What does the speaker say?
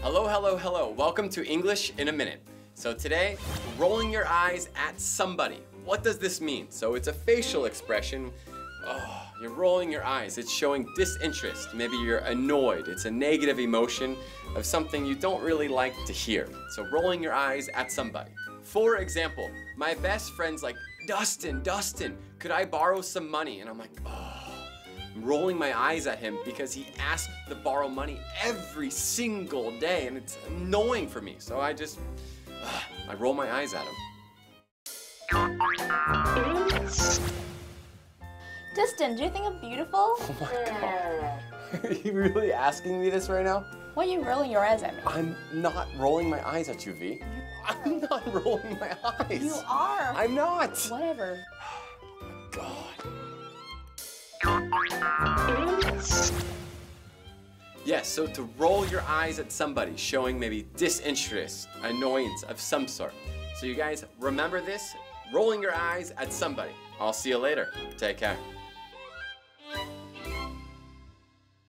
Hello, hello, hello. Welcome to English in a Minute. So today, rolling your eyes at somebody. What does this mean? So it's a facial expression. Oh, you're rolling your eyes. It's showing disinterest. Maybe you're annoyed. It's a negative emotion of something you don't really like to hear. So rolling your eyes at somebody. For example, my best friend's like, Dustin, could I borrow some money? And I'm like, oh, I'm rolling my eyes at him because he asks to borrow money every single day and it's annoying for me. So I roll my eyes at him. Dustin, do you think I'm beautiful? Oh my God. Are you really asking me this right now? Why are you rolling your eyes at me? I'm not rolling my eyes at you, V. I'm not rolling my eyes. You are. I'm not. Whatever. God. Yes, so to roll your eyes at somebody, showing maybe disinterest, annoyance of some sort. So you guys remember this? Rolling your eyes at somebody. I'll see you later. Take care.